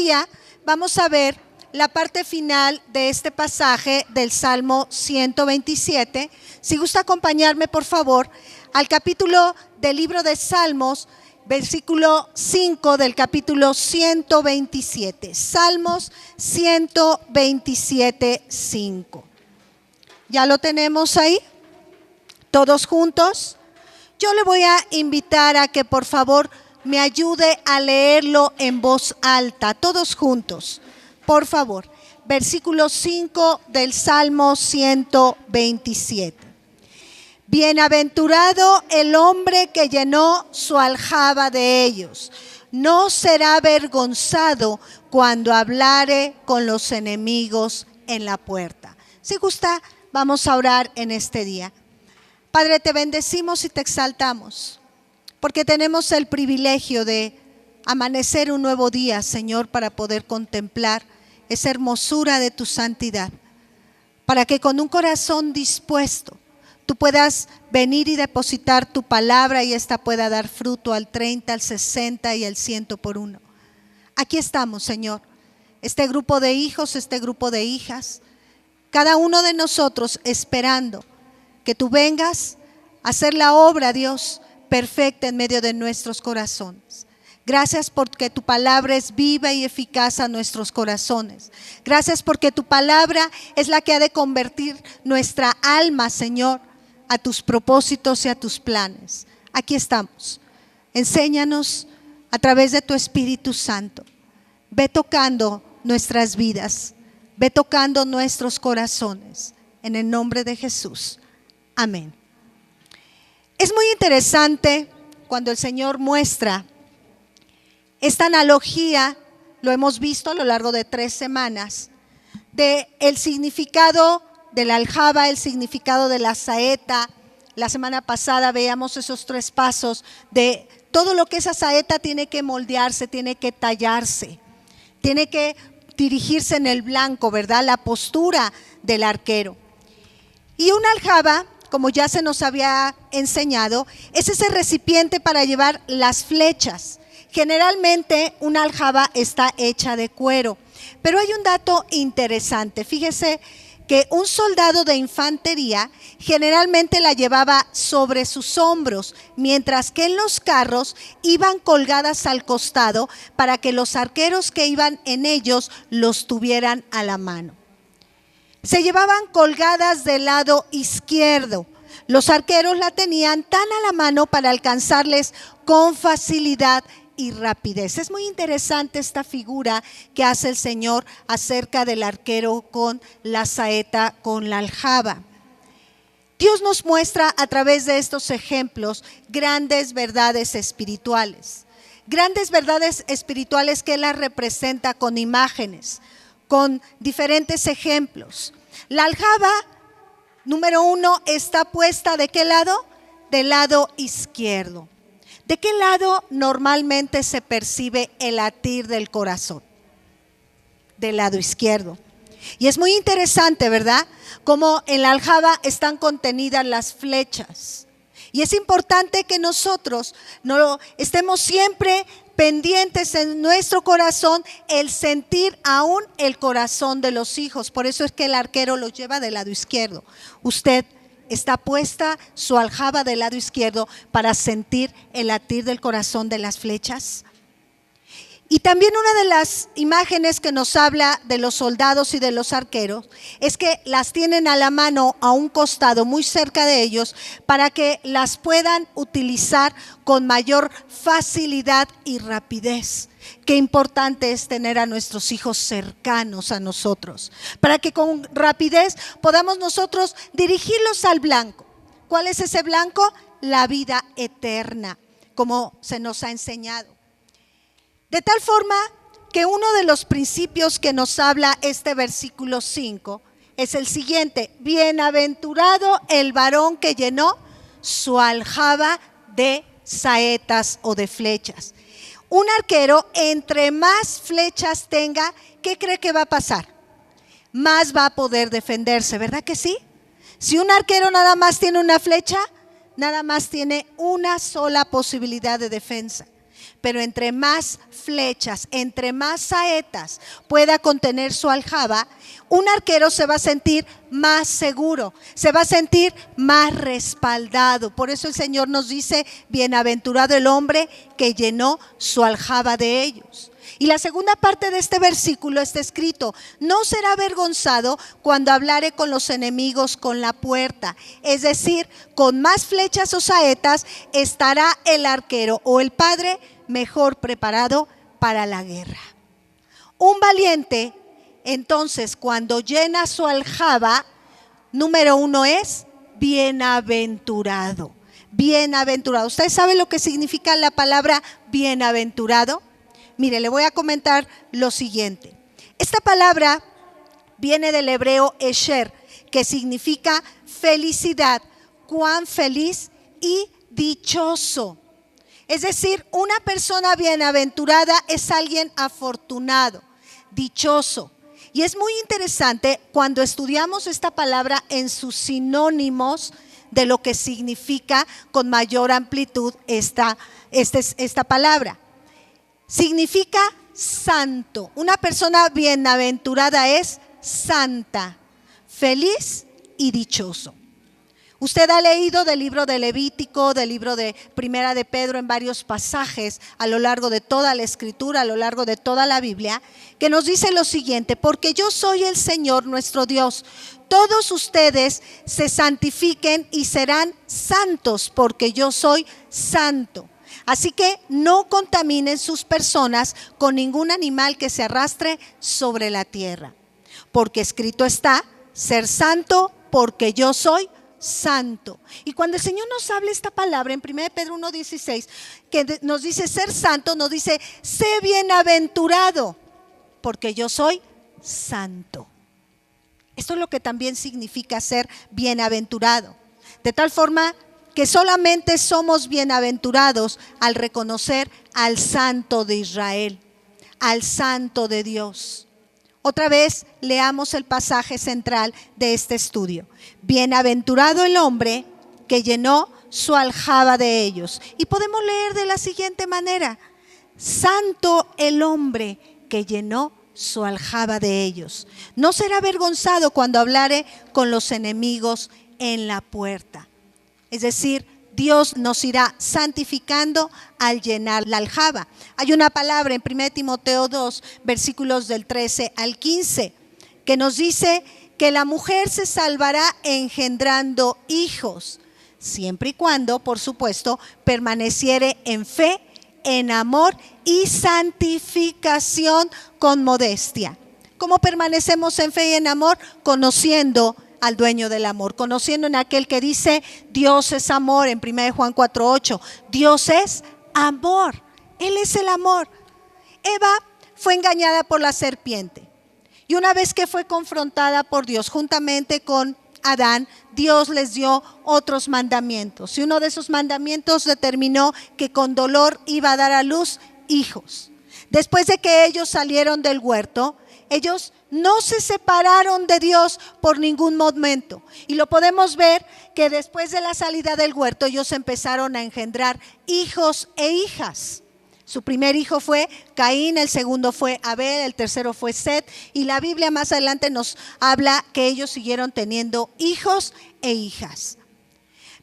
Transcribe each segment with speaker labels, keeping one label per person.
Speaker 1: día vamos a ver la parte final de este pasaje del Salmo 127. Si gusta acompañarme, por favor, al capítulo del libro de Salmos, versículo 5 del capítulo 127. Salmos 127, 5. ¿Ya lo tenemos ahí? ¿Todos juntos? Yo le voy a invitar a que por favor me ayude a leerlo en voz alta, todos juntos, por favor. Versículo 5 del Salmo 127. Bienaventurado el hombre que llenó su aljaba de ellos, no será avergonzado cuando hablare con los enemigos en la puerta. Si gusta, vamos a orar en este día. Padre, te bendecimos y te exaltamos, porque tenemos el privilegio de amanecer un nuevo día, Señor, para poder contemplar esa hermosura de tu santidad, para que con un corazón dispuesto tú puedas venir y depositar tu palabra y esta pueda dar fruto al 30, al 60 y al 100 por uno. Aquí estamos, Señor, este grupo de hijos, este grupo de hijas, cada uno de nosotros esperando que tú vengas a hacer la obra, Dios, perfecta en medio de nuestros corazones. Gracias porque tu palabra es viva y eficaz a nuestros corazones. Gracias porque tu palabra es la que ha de convertir nuestra alma, Señor, a tus propósitos y a tus planes. Aquí estamos. Enséñanos a través de tu Espíritu Santo. Ve tocando nuestras vidas. Ve tocando nuestros corazones. En el nombre de Jesús. Amén. Es muy interesante cuando el Señor muestra esta analogía, lo hemos visto a lo largo de 3 semanas, de el significado de la aljaba, el significado de la saeta. La semana pasada veíamos esos 3 pasos de todo lo que esa saeta tiene que moldearse, tiene que tallarse, tiene que dirigirse en el blanco, ¿verdad? La postura del arquero. Y una aljaba, como ya se nos había enseñado, es ese recipiente para llevar las flechas. Generalmente una aljaba está hecha de cuero, pero hay un dato interesante. Fíjese que un soldado de infantería generalmente la llevaba sobre sus hombros, mientras que en los carros iban colgadas al costado para que los arqueros que iban en ellos los tuvieran a la mano. Se llevaban colgadas del lado izquierdo. Los arqueros la tenían tan a la mano para alcanzarles con facilidad y rapidez. Es muy interesante esta figura que hace el Señor acerca del arquero con la saeta, con la aljaba. Dios nos muestra a través de estos ejemplos grandes verdades espirituales. Grandes verdades espirituales que Él las representa con imágenes, con diferentes ejemplos. La aljaba, número 1, está puesta ¿de qué lado? Del lado izquierdo. ¿De qué lado normalmente se percibe el latir del corazón? Del lado izquierdo. Y es muy interesante, ¿verdad? Como en la aljaba están contenidas las flechas. Y es importante que nosotros no estemos siempre pendientes en nuestro corazón el sentir aún el corazón de los hijos. Por eso es que el arquero los lleva del lado izquierdo. Usted está puesta su aljaba del lado izquierdo para sentir el latir del corazón de las flechas. Y también una de las imágenes que nos habla de los soldados y de los arqueros es que las tienen a la mano a un costado muy cerca de ellos para que las puedan utilizar con mayor facilidad y rapidez. Qué importante es tener a nuestros hijos cercanos a nosotros, para que con rapidez podamos nosotros dirigirlos al blanco. ¿Cuál es ese blanco? La vida eterna, como se nos ha enseñado. De tal forma que uno de los principios que nos habla este versículo 5 es el siguiente: bienaventurado el varón que llenó su aljaba de saetas o de flechas. Un arquero, entre más flechas tenga, ¿qué cree que va a pasar? Más va a poder defenderse, ¿verdad que sí? Si un arquero nada más tiene una flecha, nada más tiene una sola posibilidad de defensa. Pero entre más flechas, entre más saetas pueda contener su aljaba, un arquero se va a sentir más seguro, se va a sentir más respaldado. Por eso el Señor nos dice, bienaventurado el hombre que llenó su aljaba de ellos. Y la segunda parte de este versículo está escrito: no será avergonzado cuando hablare con los enemigos con la puerta. Es decir, con más flechas o saetas estará el arquero o el padre mejor preparado para la guerra. Un valiente, entonces, cuando llena su aljaba, número 1 es bienaventurado. Bienaventurado. ¿Usted sabe lo que significa la palabra bienaventurado? Mire, le voy a comentar lo siguiente. Esta palabra viene del hebreo esher, que significa felicidad, cuán feliz y dichoso. Es decir, una persona bienaventurada es alguien afortunado, dichoso. Y es muy interesante cuando estudiamos esta palabra en sus sinónimos de lo que significa con mayor amplitud esta palabra. Significa santo. Una persona bienaventurada es santa, feliz y dichoso. Usted ha leído del libro de Levítico, del libro de Primera de Pedro en varios pasajes a lo largo de toda la escritura, a lo largo de toda la Biblia, que nos dice lo siguiente: porque yo soy el Señor nuestro Dios, todos ustedes se santifiquen y serán santos, porque yo soy santo. Así que no contaminen sus personas con ningún animal que se arrastre sobre la tierra, porque escrito está: ser santo porque yo soy santo. Y cuando el Señor nos habla esta palabra en 1 Pedro 1:16, que nos dice ser santo, nos dice: sé bienaventurado porque yo soy santo. Esto es lo que también significa ser bienaventurado, de tal forma que solamente somos bienaventurados al reconocer al Santo de Israel, al Santo de Dios. Otra vez leamos el pasaje central de este estudio. Bienaventurado el hombre que llenó su aljaba de ellos. Y podemos leer de la siguiente manera: santo el hombre que llenó su aljaba de ellos. No será avergonzado cuando hablare con los enemigos en la puerta. Es decir, Dios nos irá santificando al llenar la aljaba. Hay una palabra en 1 Timoteo 2, versículos del 13 al 15, que nos dice que la mujer se salvará engendrando hijos, siempre y cuando, por supuesto, permaneciere en fe, en amor y santificación con modestia. ¿Cómo permanecemos en fe y en amor? Conociendo al dueño del amor, conociendo en aquel que dice: Dios es amor, en 1 Juan 4:8. Dios es amor, Él es el amor. Eva fue engañada por la serpiente, y una vez que fue confrontada por Dios juntamente con Adán, Dios les dio otros mandamientos, y uno de esos mandamientos determinó que con dolor iba a dar a luz hijos. Después de que ellos salieron del huerto, ellos no se separaron de Dios por ningún momento. Y lo podemos ver que después de la salida del huerto, ellos empezaron a engendrar hijos e hijas. Su primer hijo fue Caín, el segundo fue Abel, el tercero fue Set. Y la Biblia más adelante nos habla que ellos siguieron teniendo hijos e hijas.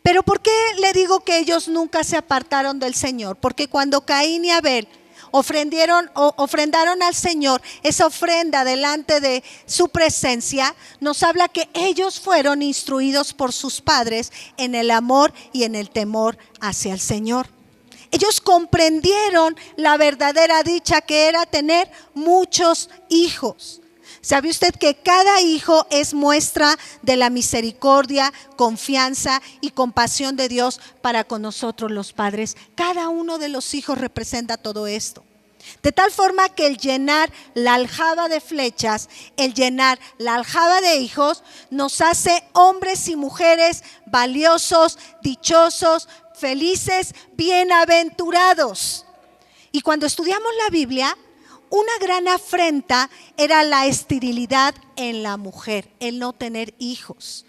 Speaker 1: Pero ¿por qué le digo que ellos nunca se apartaron del Señor? Porque cuando Caín y Abel ofrendaron al Señor esa ofrenda delante de su presencia, nos habla que ellos fueron instruidos por sus padres en el amor y en el temor hacia el Señor. Ellos comprendieron la verdadera dicha que era tener muchos hijos. ¿Sabe usted que cada hijo es muestra de la misericordia, confianza y compasión de Dios para con nosotros los padres? Cada uno de los hijos representa todo esto. De tal forma que el llenar la aljaba de flechas, el llenar la aljaba de hijos, nos hace hombres y mujeres valiosos, dichosos, felices, bienaventurados. Y cuando estudiamos la Biblia, una gran afrenta era la esterilidad en la mujer, el no tener hijos.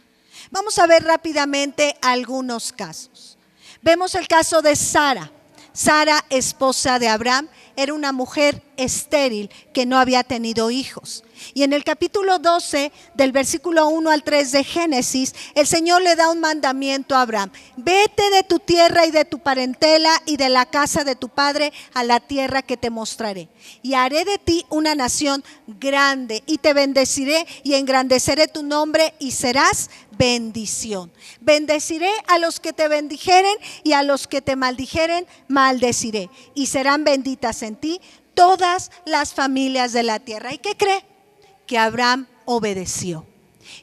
Speaker 1: Vamos a ver rápidamente algunos casos. Vemos el caso de Sara. Sara, esposa de Abraham, era una mujer estéril que no había tenido hijos. Y en el capítulo 12, del versículo 1 al 3 de Génesis, el Señor le da un mandamiento a Abraham: vete de tu tierra y de tu parentela y de la casa de tu padre a la tierra que te mostraré. Y haré de ti una nación grande y te bendeciré y engrandeceré tu nombre y serás bendición. Bendeciré a los que te bendijeren y a los que te maldijeren maldeciré. Y serán benditas en ti todas las familias de la tierra. ¿Y qué cree? Que Abraham obedeció.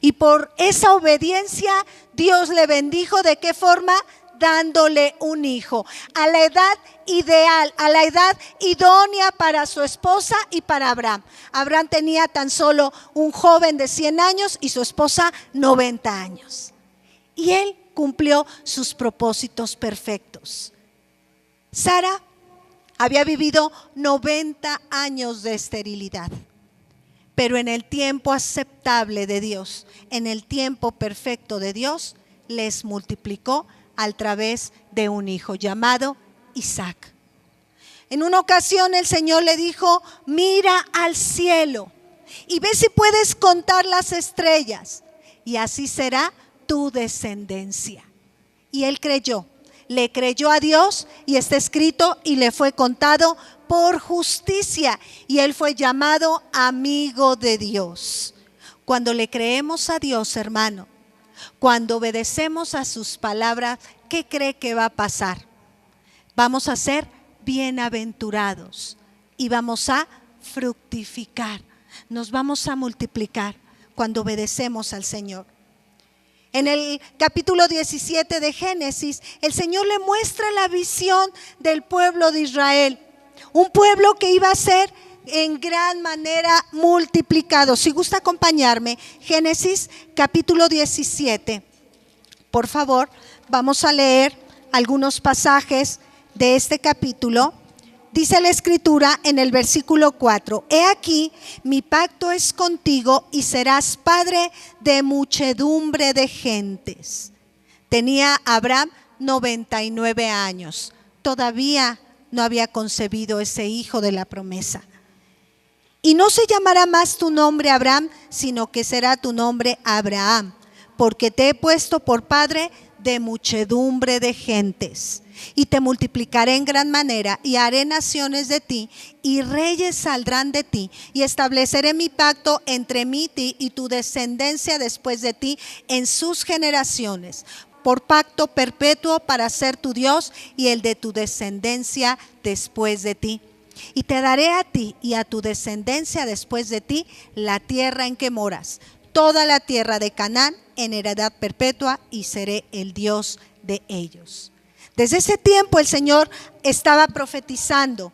Speaker 1: Y por esa obediencia Dios le bendijo. ¿De qué forma? Dándole un hijo a la edad ideal, a la edad idónea para su esposa y para Abraham. Abraham tenía tan solo un joven de 100 años y su esposa 90 años. Y él cumplió sus propósitos perfectos. Sara había vivido 90 años de esterilidad, pero en el tiempo aceptable de Dios, en el tiempo perfecto de Dios, les multiplicó a través de un hijo llamado Isaac. En una ocasión el Señor le dijo: mira al cielo y ve si puedes contar las estrellas, y así será tu descendencia. Y él creyó, le creyó a Dios, y está escrito: y le fue contado por justicia, y él fue llamado amigo de Dios. Cuando le creemos a Dios, hermano, cuando obedecemos a sus palabras, ¿qué cree que va a pasar? Vamos a ser bienaventurados y vamos a fructificar. Nos vamos a multiplicar cuando obedecemos al Señor. En el capítulo 17 de Génesis, el Señor le muestra la visión del pueblo de Israel. Un pueblo que iba a ser en gran manera multiplicado. Si gusta acompañarme, Génesis capítulo 17. Por favor, vamos a leer algunos pasajes de este capítulo. Dice la Escritura en el versículo 4: he aquí, mi pacto es contigo y serás padre de muchedumbre de gentes. Tenía Abraham 99 años. Todavía no había concebido ese hijo de la promesa. Y no se llamará más tu nombre Abraham, sino que será tu nombre Abraham, porque te he puesto por padre de muchedumbre de gentes. Y te multiplicaré en gran manera, y haré naciones de ti, y reyes saldrán de ti, y estableceré mi pacto entre mí y tu descendencia después de ti en sus generaciones, por pacto perpetuo para ser tu Dios y el de tu descendencia después de ti. Y te daré a ti y a tu descendencia después de ti la tierra en que moras, toda la tierra de Canaán en heredad perpetua, y seré el Dios de ellos. Desde ese tiempo el Señor estaba profetizando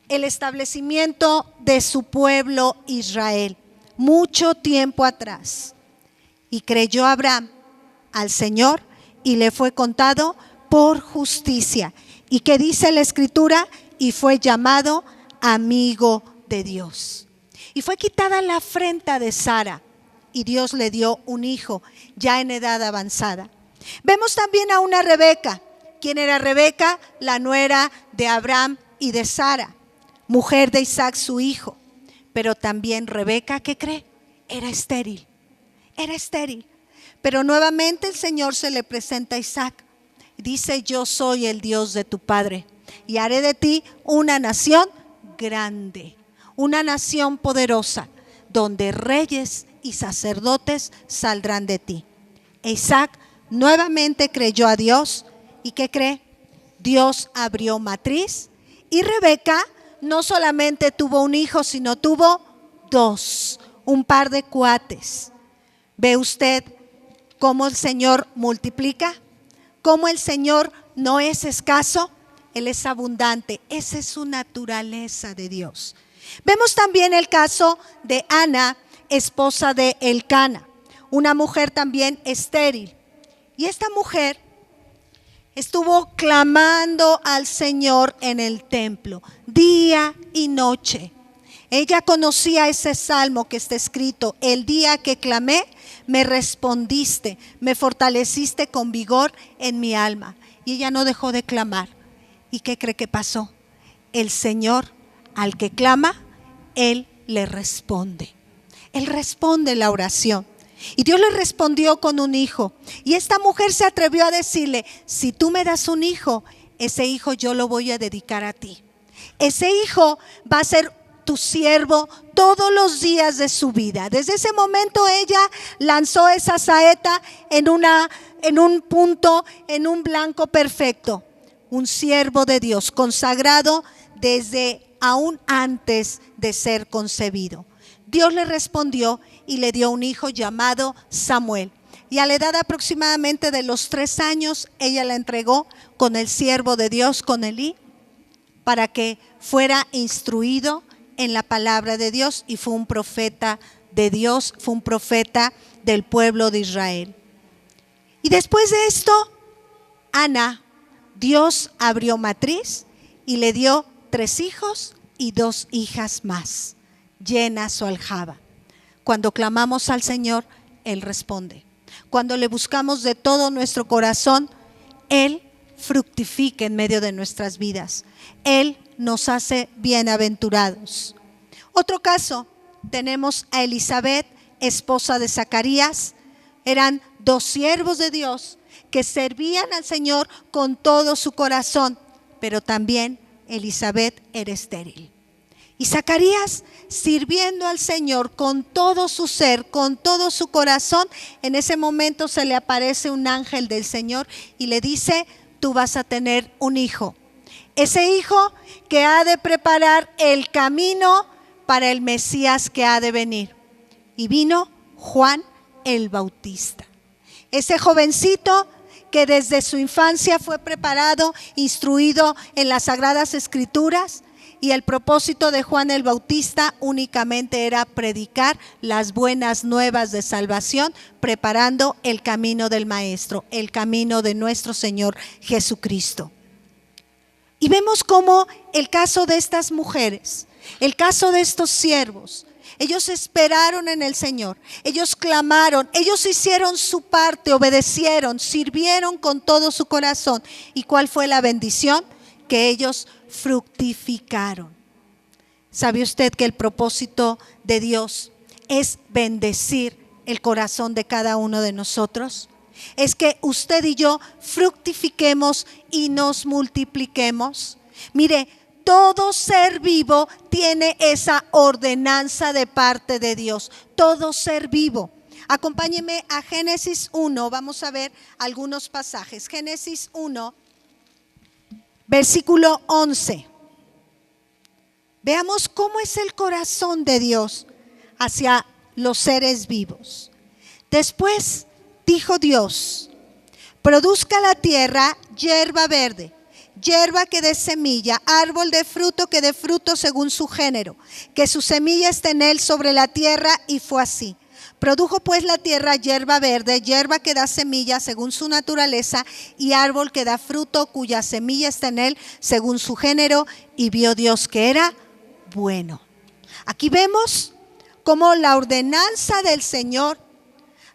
Speaker 1: el establecimiento de su pueblo Israel, mucho tiempo atrás. Y creyó Abraham al Señor y le fue contado por justicia. ¿Y qué dice la Escritura? Y fue llamado amigo de Dios. Y fue quitada la afrenta de Sara, y Dios le dio un hijo ya en edad avanzada. Vemos también a una Rebeca. ¿Quién era Rebeca? La nuera de Abraham y de Sara, mujer de Isaac su hijo. Pero también Rebeca, ¿qué cree? Era estéril. Era estéril. Pero nuevamente el Señor se le presenta a Isaac. Dice: yo soy el Dios de tu padre, y haré de ti una nación grande, una nación poderosa, donde reyes y sacerdotes saldrán de ti. E Isaac nuevamente creyó a Dios. ¿Y qué cree? Dios abrió matriz, y Rebeca no solamente tuvo un hijo, sino tuvo dos, un par de cuates. ¿Ve usted cómo el Señor multiplica? ¿Cómo el Señor no es escaso? Él es abundante. Esa es su naturaleza de Dios. Vemos también el caso de Ana, esposa de Elcana, una mujer también estéril. Y esta mujer estuvo clamando al Señor en el templo día y noche. Ella conocía ese salmo que está escrito: el día que clamé, me respondiste, me fortaleciste con vigor en mi alma. Y ella no dejó de clamar ¿Y qué cree que pasó? El Señor, al que clama, Él le responde. Él responde la oración. Y Dios le respondió con un hijo. Y esta mujer se atrevió a decirle, si tú me das un hijo, ese hijo yo lo voy a dedicar a ti. Ese hijo va a ser tu siervo todos los días de su vida. Desde ese momento ella lanzó esa saeta en un punto, en un blanco perfecto. Un siervo de Dios, consagrado desde aún antes de ser concebido. Dios le respondió y le dio un hijo llamado Samuel. Y a la edad aproximadamente de los 3 años, ella la entregó con el siervo de Dios, con Elí, para que fuera instruido en la palabra de Dios, y fue un profeta de Dios, fue un profeta del pueblo de Israel. Y después de esto, Ana, Dios abrió matriz y le dio 3 hijos y 2 hijas más. Llena su aljaba. Cuando clamamos al Señor, Él responde. Cuando le buscamos de todo nuestro corazón, Él fructifica en medio de nuestras vidas. Él nos hace bienaventurados. Otro caso, tenemos a Elizabeth, esposa de Zacarías. Eran 2 siervos de Dios que servían al Señor con todo su corazón, pero también Elizabeth era estéril. Y Zacarías, sirviendo al Señor con todo su ser, con todo su corazón, en ese momento se le aparece un ángel del Señor y le dice, tú vas a tener un hijo. Ese hijo que ha de preparar el camino para el Mesías que ha de venir. Y vino Juan el Bautista. Ese jovencito que desde su infancia fue preparado, instruido en las Sagradas Escrituras. Y el propósito de Juan el Bautista únicamente era predicar las buenas nuevas de salvación, preparando el camino del Maestro, el camino de nuestro Señor Jesucristo. Y vemos cómo el caso de estas mujeres, el caso de estos siervos, ellos esperaron en el Señor, ellos clamaron, ellos hicieron su parte, obedecieron, sirvieron con todo su corazón. ¿Y cuál fue la bendición? Que ellos fructificaron. ¿Sabe usted que el propósito de Dios es bendecir el corazón de cada uno de nosotros? Es que usted y yo fructifiquemos y nos multipliquemos. Mire, todo ser vivo tiene esa ordenanza de parte de Dios. Todo ser vivo. Acompáñeme a Génesis 1, vamos a ver algunos pasajes. Génesis 1. Versículo 11. Veamos cómo es el corazón de Dios hacia los seres vivos. Después dijo Dios, produzca la tierra hierba verde, hierba que dé semilla, árbol de fruto que dé fruto según su género, que su semilla esté en él sobre la tierra, y fue así. Produjo pues la tierra hierba verde, hierba que da semilla según su naturaleza, y árbol que da fruto cuya semilla está en él según su género, y vio Dios que era bueno. Aquí vemos cómo la ordenanza del Señor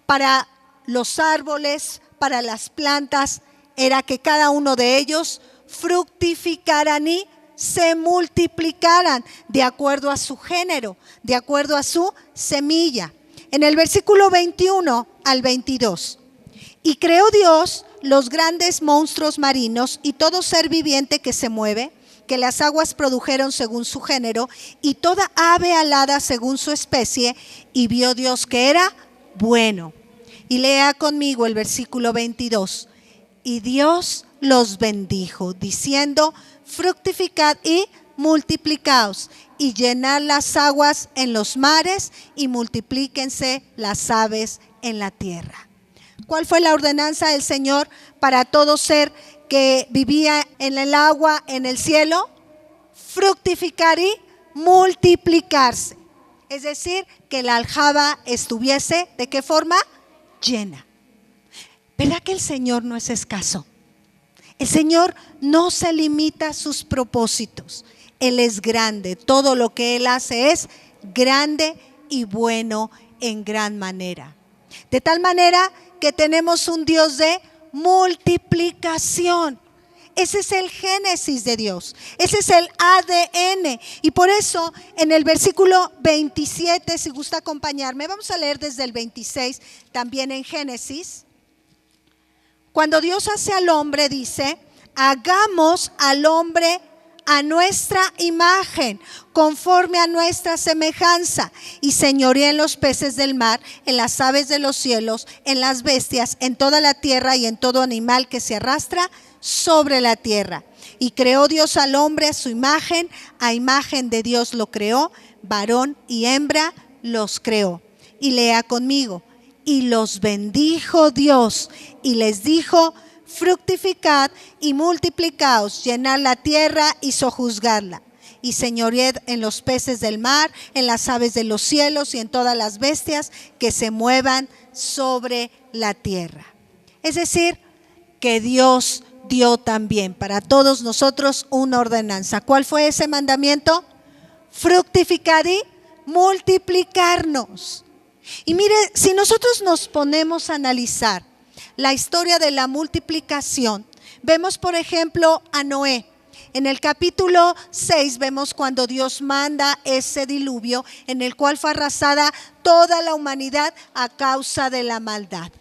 Speaker 1: para los árboles, para las plantas, era que cada uno de ellos fructificaran y se multiplicaran de acuerdo a su género, de acuerdo a su semilla. En el versículo 21 al 22. Y creó Dios los grandes monstruos marinos y todo ser viviente que se mueve, que las aguas produjeron según su género, y toda ave alada según su especie, y vio Dios que era bueno. Y lea conmigo el versículo 22. Y Dios los bendijo, diciendo, fructificad y multiplicaos, y llenad las aguas en los mares, y multiplíquense las aves en la tierra. ¿Cuál fue la ordenanza del Señor para todo ser que vivía en el agua, en el cielo? Fructificar y multiplicarse. Es decir, que la aljaba estuviese, ¿de qué forma? Llena. ¿Verdad que el Señor no es escaso? El Señor no se limita a sus propósitos. Él es grande. Todo lo que Él hace es grande y bueno en gran manera. De tal manera que tenemos un Dios de multiplicación. Ese es el génesis de Dios. Ese es el ADN. Y por eso en el versículo 27, si gusta acompañarme, vamos a leer desde el 26, también en Génesis. Cuando Dios hace al hombre, dice, hagamos al hombre a nuestra imagen, conforme a nuestra semejanza, y señoree en los peces del mar, en las aves de los cielos, en las bestias, en toda la tierra y en todo animal que se arrastra sobre la tierra. Y creó Dios al hombre a su imagen, a imagen de Dios lo creó, varón y hembra los creó. Y lea conmigo, y los bendijo Dios y les dijo, fructificad y multiplicaos, llenad la tierra y sojuzgadla, y señoread en los peces del mar, en las aves de los cielos y en todas las bestias que se muevan sobre la tierra. Es decir, que Dios dio también para todos nosotros una ordenanza. ¿Cuál fue ese mandamiento? Fructificad y multiplicarnos. Y mire, si nosotros nos ponemos a analizar la historia de la multiplicación, vemos por ejemplo a Noé. En el capítulo 6 vemos cuando Dios manda ese diluvio en el cual fue arrasada toda la humanidad a causa de la maldad.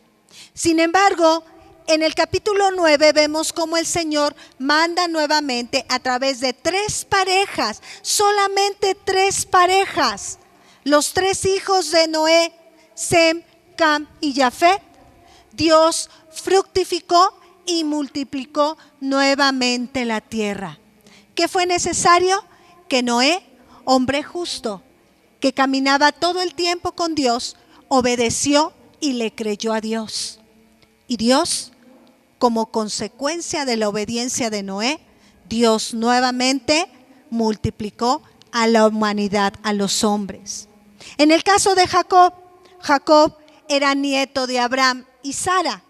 Speaker 1: Sin embargo, en el capítulo 9 vemos cómo el Señor manda nuevamente a través de 3 parejas, solamente 3 parejas, los 3 hijos de Noé, Sem, Cam y Jafet. Dios fructificó y multiplicó nuevamente la tierra. ¿Qué fue necesario? Que Noé, hombre justo, que caminaba todo el tiempo con Dios, obedeció y le creyó a Dios. Y Dios, como consecuencia de la obediencia de Noé, Dios nuevamente multiplicó a la humanidad, a los hombres. En el caso de Jacob, Jacob era nieto de Abraham y Sara.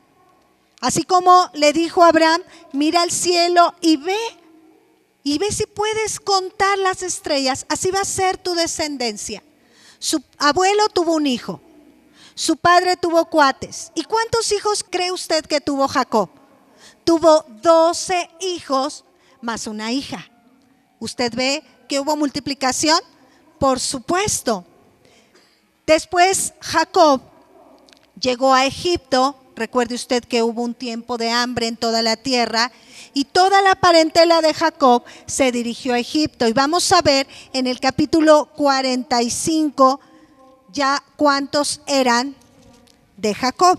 Speaker 1: Así como le dijo a Abraham, mira al cielo y ve si puedes contar las estrellas, así va a ser tu descendencia. Su abuelo tuvo un hijo, su padre tuvo cuates. ¿Y cuántos hijos cree usted que tuvo Jacob? Tuvo 12 hijos más una hija. ¿Usted ve que hubo multiplicación? Por supuesto. Después Jacob llegó a Egipto. Recuerde usted que hubo un tiempo de hambre en toda la tierra y toda la parentela de Jacob se dirigió a Egipto. Y vamos a ver en el capítulo 45 ya cuántos eran de Jacob.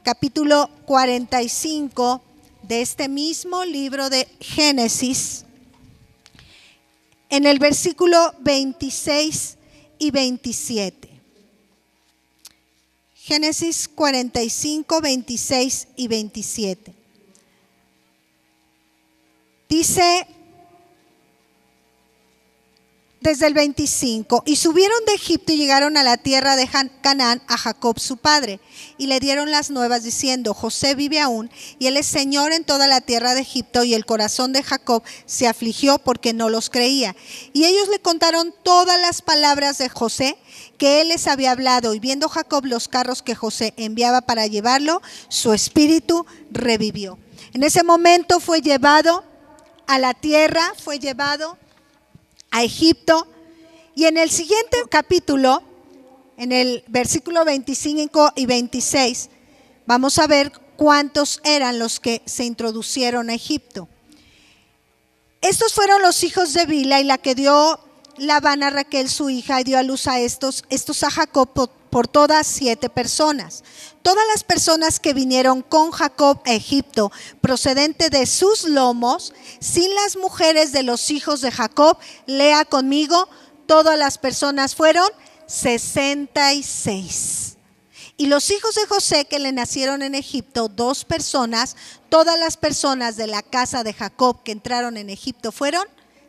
Speaker 1: Capítulo 45 de este mismo libro de Génesis, en el versículo 26 y 27. Génesis 45, 26 y 27. Dice desde el 25, y subieron de Egipto y llegaron a la tierra de Canaán a Jacob su padre, y le dieron las nuevas diciendo, José vive aún, y él es señor en toda la tierra de Egipto, y el corazón de Jacob se afligió porque no los creía. Y ellos le contaron todas las palabras de José que él les había hablado, y viendo Jacob los carros que José enviaba para llevarlo, su espíritu revivió. En ese momento fue llevado a la tierra, fue llevado a Egipto, y en el siguiente capítulo, en el versículo 25 y 26, vamos a ver cuántos eran los que se introducieron a Egipto. Estos fueron los hijos de Bilha, y la que dio Labán a Raquel su hija, y dio a luz a estos a Jacob por todas 7 personas. Todas las personas que vinieron con Jacob a Egipto, procedente de sus lomos, sin las mujeres de los hijos de Jacob, lea conmigo, todas las personas fueron 66. Y los hijos de José que le nacieron en Egipto, 2 personas, todas las personas de la casa de Jacob que entraron en Egipto fueron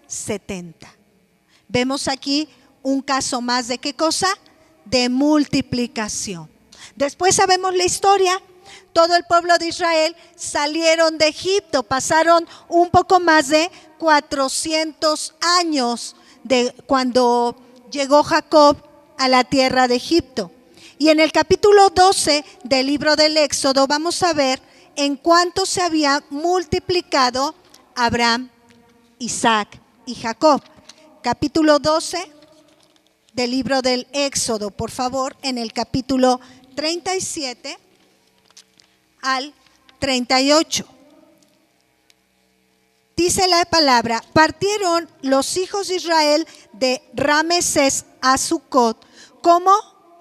Speaker 1: 70. Vemos aquí un caso más de ¿qué cosa? De multiplicación. Después sabemos la historia. Todo el pueblo de Israel salieron de Egipto, pasaron un poco más de 400 años de cuando llegó Jacob a la tierra de Egipto. Y en el capítulo 12 del libro del Éxodo vamos a ver en cuanto se había multiplicado Abraham, Isaac y Jacob. Capítulo 12 del libro del Éxodo, por favor, en el capítulo 37 al 38. Dice la palabra: partieron los hijos de Israel de Ramesés a Sucot, ¿cómo?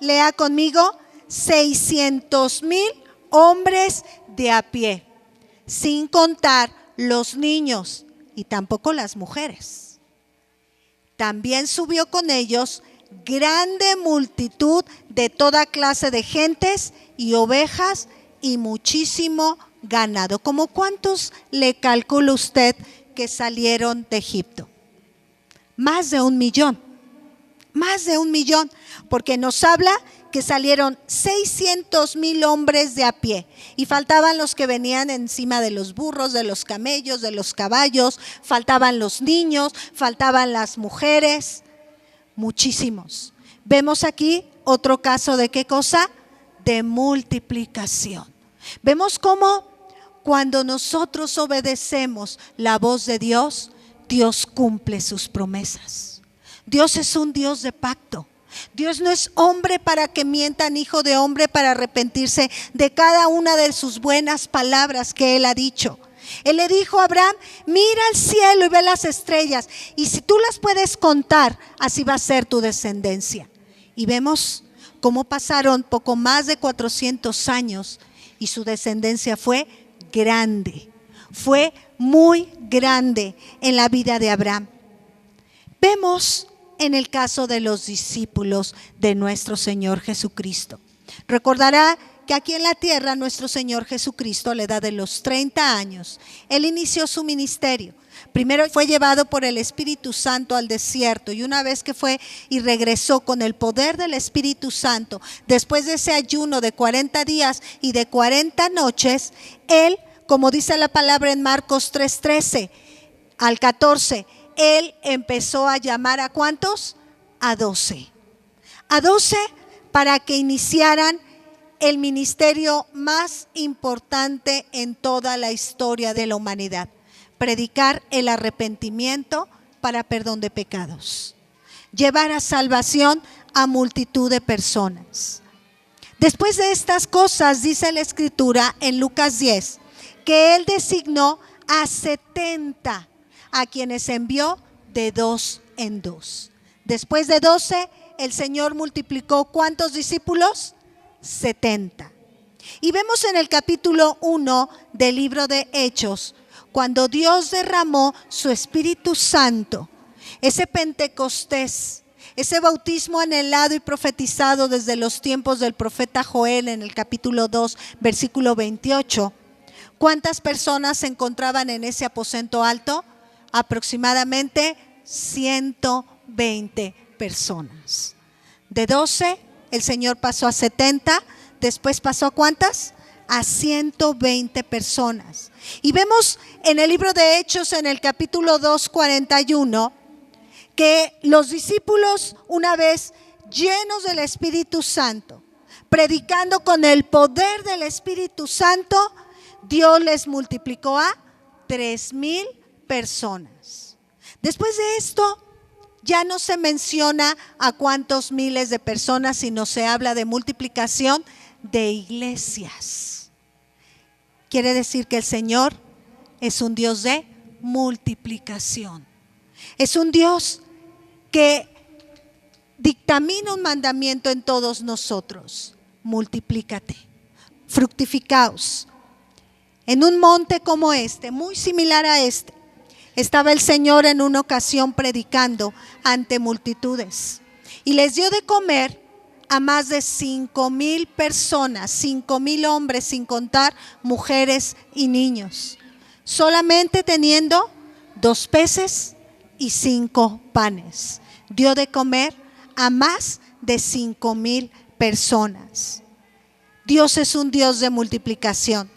Speaker 1: Lea conmigo, 600,000 hombres de a pie, sin contar los niños y tampoco las mujeres. También subió con ellos grande multitud de toda clase de gentes y ovejas y muchísimo ganado. ¿Cómo cuántos le calcula usted que salieron de Egipto? Más de 1,000,000. Más de 1,000,000, porque nos habla que salieron 600,000 hombres de a pie y faltaban los que venían encima de los burros, de los camellos, de los caballos, faltaban los niños, faltaban las mujeres, muchísimos. Vemos aquí otro caso de ¿qué cosa? De multiplicación. Vemos cómo cuando nosotros obedecemos la voz de Dios, Dios cumple sus promesas. Dios es un Dios de pacto. Dios no es hombre para que mienta, ni hijo de hombre para arrepentirse de cada una de sus buenas palabras que Él ha dicho. Él le dijo a Abraham: mira al cielo y ve las estrellas, y si tú las puedes contar, así va a ser tu descendencia. Y vemos cómo pasaron poco más de 400 años y su descendencia fue grande, fue muy grande en la vida de Abraham. Vemos en el caso de los discípulos de nuestro Señor Jesucristo. Recordará que aquí en la tierra nuestro Señor Jesucristo, a la edad de los 30 años, Él inició su ministerio. Primero fue llevado por el Espíritu Santo al desierto, y una vez que fue y regresó con el poder del Espíritu Santo, después de ese ayuno de 40 días y de 40 noches, Él, como dice la palabra en Marcos 3:13 al 14, Él empezó a llamar ¿a cuántos? A 12. A 12 para que iniciaran el ministerio más importante en toda la historia de la humanidad: predicar el arrepentimiento para perdón de pecados, llevar a salvación a multitud de personas. Después de estas cosas, dice la Escritura en Lucas 10, que Él designó a 70 a quienes envió de 2 en 2. Después de 12, el Señor multiplicó ¿cuántos discípulos? 70. Y vemos en el capítulo 1 del libro de Hechos, cuando Dios derramó su Espíritu Santo, ese Pentecostés, ese bautismo anhelado y profetizado desde los tiempos del profeta Joel en el capítulo 2, versículo 28. ¿Cuántas personas se encontraban en ese aposento alto? Aproximadamente 120 personas. De 12, el Señor pasó a 70, después pasó ¿a cuántas? A 120 personas. Y vemos en el libro de Hechos, en el capítulo 2, 41, que los discípulos, una vez llenos del Espíritu Santo, predicando con el poder del Espíritu Santo, Dios les multiplicó a 3,000 personas. Después de esto, ya no se menciona a cuántos miles de personas, sino se habla de multiplicación de iglesias. Quiere decir que el Señor es un Dios de multiplicación. Es un Dios que dictamina un mandamiento en todos nosotros: multiplícate, fructificaos. En un monte como este, muy similar a este, estaba el Señor en una ocasión predicando ante multitudes y les dio de comer a más de 5,000 personas, 5,000 hombres, sin contar mujeres y niños, solamente teniendo 2 peces y 5 panes. Dio de comer a más de 5,000 personas. Dios es un Dios de multiplicación.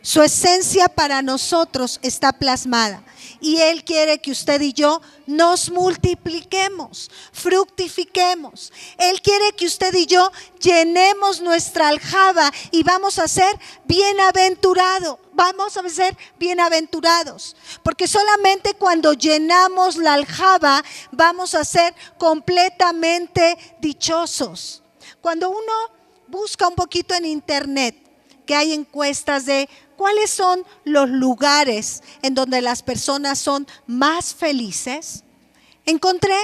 Speaker 1: Su esencia para nosotros está plasmada. Y Él quiere que usted y yo nos multipliquemos, fructifiquemos. Él quiere que usted y yo llenemos nuestra aljaba y vamos a ser bienaventurados. Vamos a ser bienaventurados. Porque solamente cuando llenamos la aljaba vamos a ser completamente dichosos. Cuando uno busca un poquito en internet, que hay encuestas de cuáles son los lugares en donde las personas son más felices, encontré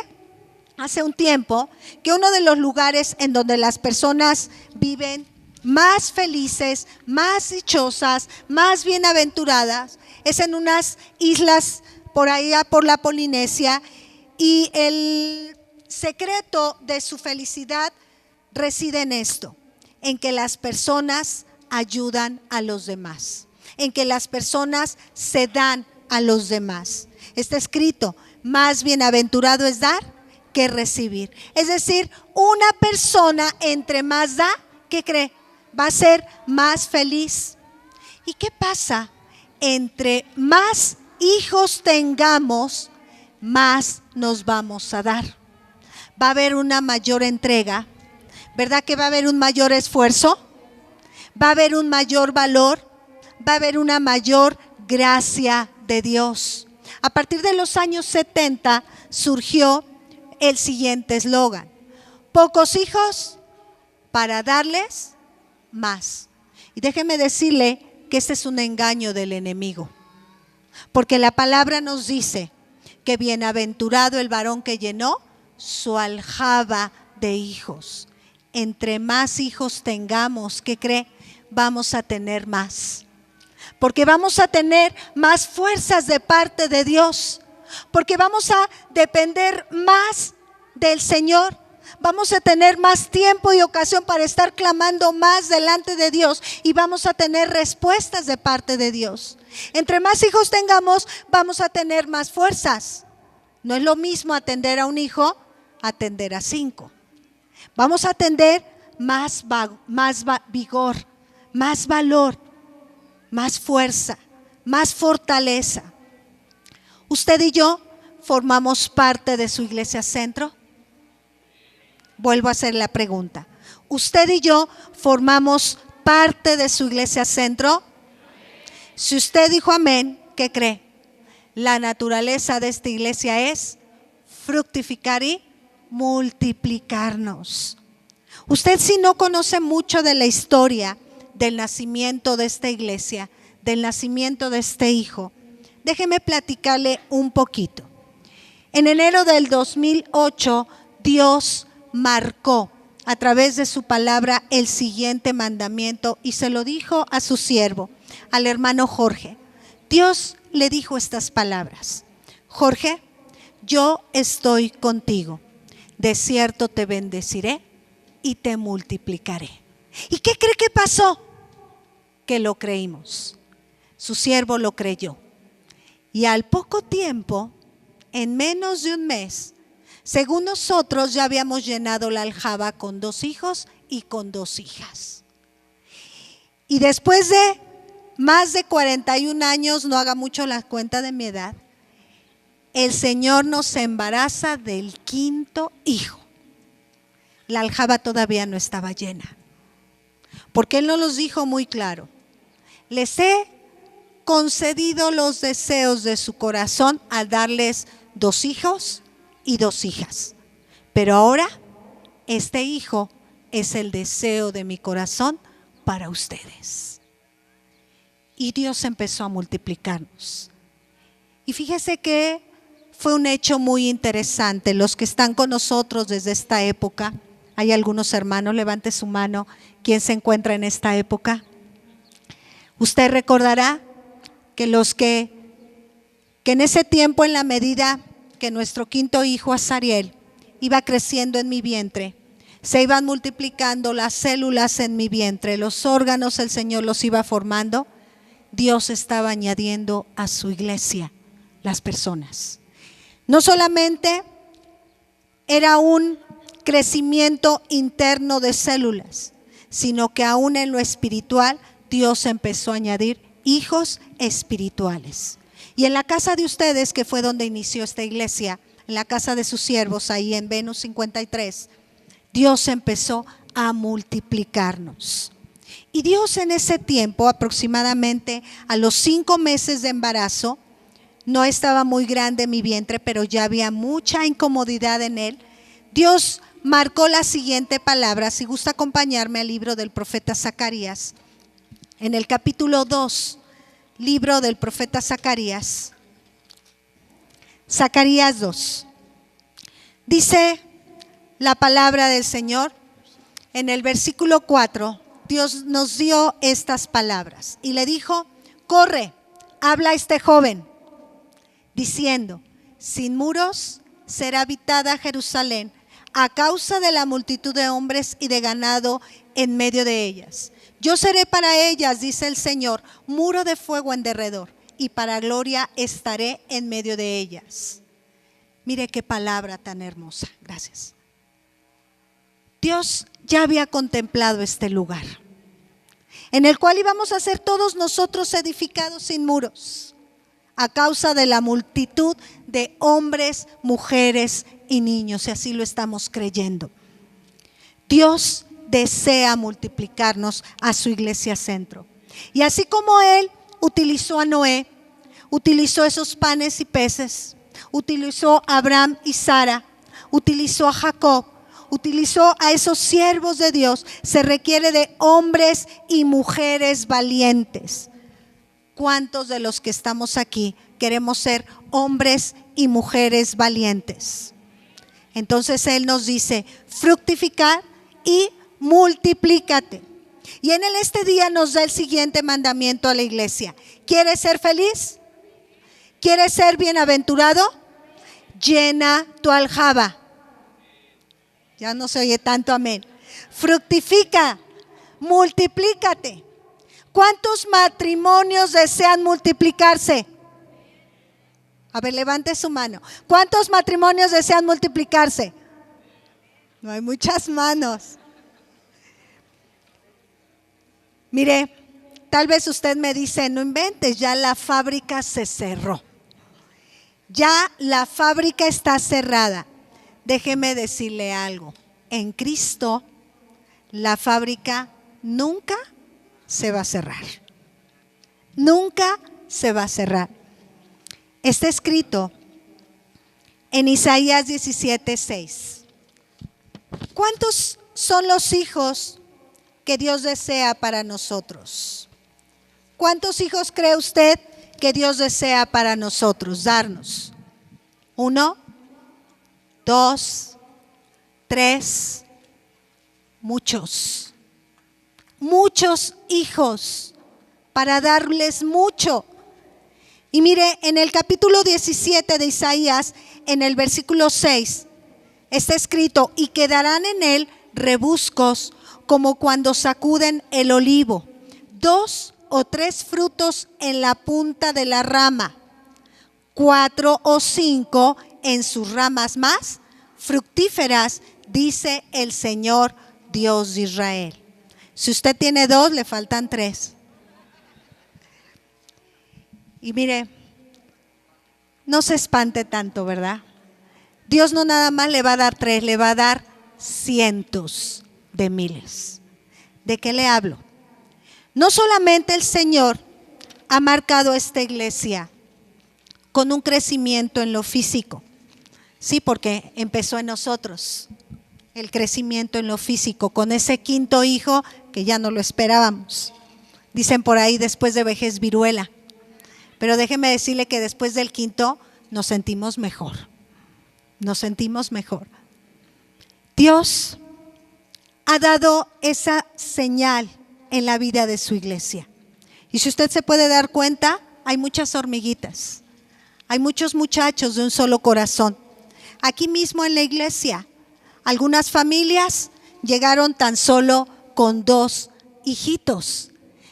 Speaker 1: hace un tiempo que uno de los lugares en donde las personas viven más felices, más dichosas, más bienaventuradas, es en unas islas por allá por la Polinesia, y el secreto de su felicidad reside en esto, en que las personas ayudan a los demás, en que las personas se dan a los demás. Está escrito, más bienaventurado es dar que recibir. Es decir, una persona entre más da, ¿qué cree? Va a ser más feliz. ¿Y qué pasa? Entre más hijos tengamos, más nos vamos a dar. Va a haber una mayor entrega, ¿verdad que va a haber un mayor esfuerzo? Va a haber un mayor valor, va a haber una mayor gracia de Dios. A partir de los años 70 surgió el siguiente eslogan: pocos hijos para darles más. Y déjeme decirle que este es un engaño del enemigo, porque la palabra nos dice que bienaventurado el varón que llenó su aljaba de hijos. Entre más hijos tengamos, ¿qué cree? Vamos a tener más, porque vamos a tener más fuerzas de parte de Dios, porque vamos a depender más del Señor, vamos a tener más tiempo y ocasión para estar clamando más delante de Dios y vamos a tener respuestas de parte de Dios. Entre más hijos tengamos, vamos a tener más fuerzas. No es lo mismo atender a un hijo, atender a 5. Vamos a tener más vigor, más valor, más fuerza, más fortaleza. ¿Usted y yo formamos parte de su iglesia centro? Vuelvo a hacer la pregunta. ¿Usted y yo formamos parte de su iglesia centro? Si usted dijo amén, ¿qué cree? La naturaleza de esta iglesia es fructificar y multiplicarnos. Usted, si no conoce mucho de la historia del nacimiento de esta iglesia, del nacimiento de este hijo, déjeme platicarle un poquito. En enero del 2008, Dios marcó a través de su palabra el siguiente mandamiento y se lo dijo a su siervo, al hermano Jorge. Dios le dijo estas palabras: Jorge, yo estoy contigo, de cierto te bendeciré y te multiplicaré. ¿Y qué cree que pasó? Que lo creímos. Su siervo lo creyó. Y al poco tiempo, en menos de un mes, según nosotros ya habíamos llenado la aljaba con 2 hijos y con 2 hijas. Y después de más de 41 años, no haga mucho la cuenta de mi edad, el Señor nos embaraza del 5.º hijo. La aljaba todavía no estaba llena, porque Él nos los dijo muy claro: les he concedido los deseos de su corazón al darles 2 hijos y 2 hijas, pero ahora este hijo es el deseo de mi corazón para ustedes. Y Dios empezó a multiplicarnos. Y fíjese que fue un hecho muy interesante. Los que están con nosotros desde esta época, hay algunos hermanos, levante su mano, ¿quién se encuentra en esta época? Usted recordará que los que en ese tiempo, en la medida que nuestro 5.º hijo Azariel iba creciendo en mi vientre, se iban multiplicando las células en mi vientre, los órganos el Señor los iba formando, Dios estaba añadiendo a su iglesia las personas. No solamente era un crecimiento interno de células, sino que aún en lo espiritual Dios empezó a añadir hijos espirituales. Y en la casa de ustedes, que fue donde inició esta iglesia, en la casa de sus siervos, ahí en Venus 53, Dios empezó a multiplicarnos. Y Dios en ese tiempo, aproximadamente a los 5 meses de embarazo, no estaba muy grande mi vientre, pero ya había mucha incomodidad en él. Dios marcó la siguiente palabra. Si gusta acompañarme al libro del profeta Zacarías, en el capítulo 2, libro del profeta Zacarías, Zacarías 2. Dice la palabra del Señor, en el versículo 4, Dios nos dio estas palabras y le dijo: corre, habla a este joven, diciendo: sin muros será habitada Jerusalén a causa de la multitud de hombres y de ganado en medio de ellas. Yo seré para ellas, dice el Señor, muro de fuego en derredor, y para gloria estaré en medio de ellas. Mire qué palabra tan hermosa. Gracias. Dios ya había contemplado este lugar, en el cual íbamos a ser todos nosotros edificados sin muros, a causa de la multitud de hombres, mujeres y niños, y así lo estamos creyendo. Dios desea multiplicarnos a su iglesia centro. Y así como Él utilizó a Noé, utilizó esos panes y peces, utilizó a Abraham y Sara, utilizó a Jacob, utilizó a esos siervos de Dios, se requiere de hombres y mujeres valientes. ¿Cuántos de los que estamos aquí queremos ser hombres y mujeres valientes? Entonces Él nos dice: fructificar y multiplícate. Y en este día nos da el siguiente mandamiento a la iglesia. ¿Quieres ser feliz? ¿Quieres ser bienaventurado? Llena tu aljaba. Ya no se oye tanto amén. Fructifica, multiplícate. ¿Cuántos matrimonios desean multiplicarse? A ver, levante su mano. ¿Cuántos matrimonios desean multiplicarse? No hay muchas manos. Mire, tal vez usted me dice: no inventes, ya la fábrica se cerró. Ya la fábrica está cerrada. Déjeme decirle algo: en Cristo la fábrica nunca se va a cerrar. Nunca se va a cerrar. Está escrito en Isaías 17:6. ¿Cuántos son los hijos que Dios desea para nosotros? ¿Cuántos hijos cree usted que Dios desea para nosotros darnos? 1, 2, 3, muchos hijos para darles mucho. Y mire, en el capítulo 17 de Isaías, en el versículo 6, está escrito: y quedarán en él rebuscos como cuando sacuden el olivo, 2 o 3 frutos en la punta de la rama, 4 o 5 en sus ramas más fructíferas, dice el Señor Dios de Israel. Si usted tiene 2, le faltan 3. Y mire, no se espante tanto, ¿verdad? Dios no nada más le va a dar 3, le va a dar cientos de miles. ¿De qué le hablo? No solamente el Señor ha marcado esta iglesia con un crecimiento en lo físico, sí, porque empezó en nosotros el crecimiento en lo físico, con ese 5.º hijo que ya no lo esperábamos. Dicen por ahí: después de vejez viruela. Pero déjeme decirle que después del 5.º nos sentimos mejor. Nos sentimos mejor. Dios ha dado esa señal en la vida de su iglesia. Y si usted se puede dar cuenta, hay muchas hormiguitas. Hay muchos muchachos de un solo corazón. Aquí mismo en la iglesia, algunas familias llegaron tan solo con 2 hijitos.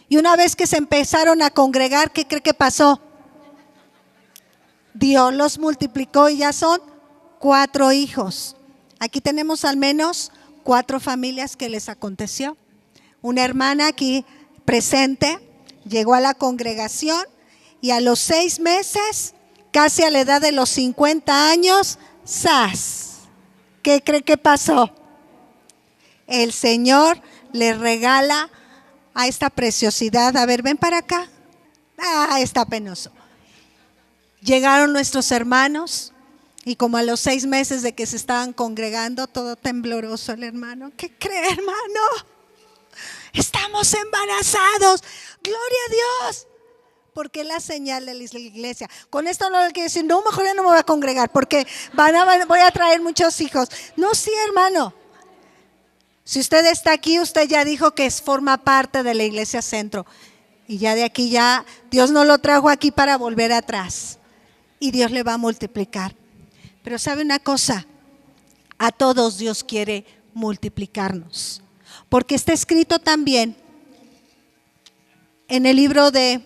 Speaker 1: Y una vez que se empezaron a congregar, ¿qué cree que pasó? Dios los multiplicó y ya son 4 hijos. Aquí tenemos al menos 4 familias que les aconteció. Una hermana aquí presente llegó a la congregación y a los 6 meses, casi a la edad de los 50 años, ¡zas! ¿Qué cree que pasó? El Señor le regala a esta preciosidad. A ver, ven para acá. Está penoso. Llegaron nuestros hermanos y como a los 6 meses de que se estaban congregando, todo tembloroso el hermano. ¿Qué cree, hermano? Estamos embarazados. Gloria a Dios. Porque es la señal de la iglesia. Con esto no le quiero decir, no, mejor ya no me voy a congregar porque voy a traer muchos hijos. No, sí, hermano. Si usted está aquí, usted ya dijo que forma parte de la Iglesia Centro. Y ya de aquí ya, Dios no lo trajo aquí para volver atrás. Y Dios le va a multiplicar. Pero ¿sabe una cosa? A todos Dios quiere multiplicarnos. Porque está escrito también en el libro de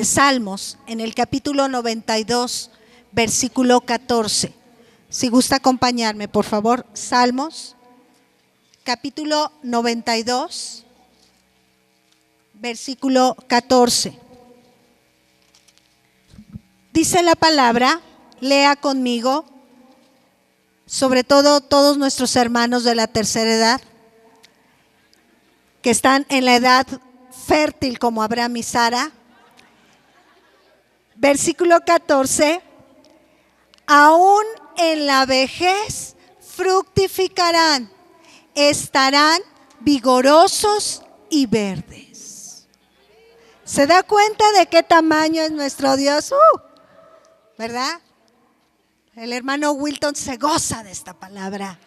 Speaker 1: Salmos, en el capítulo 92, versículo 14. Si gusta acompañarme, por favor. Salmos, capítulo 92, versículo 14. Dice la palabra, lea conmigo, sobre todo todos nuestros hermanos de la tercera edad, que están en la edad fértil como Abraham y Sara. Versículo 14, aún en la vejez fructificarán, estarán vigorosos y verdes. ¿Se da cuenta de qué tamaño es nuestro Dios? ¿Verdad? El hermano Wilton se goza de esta palabra.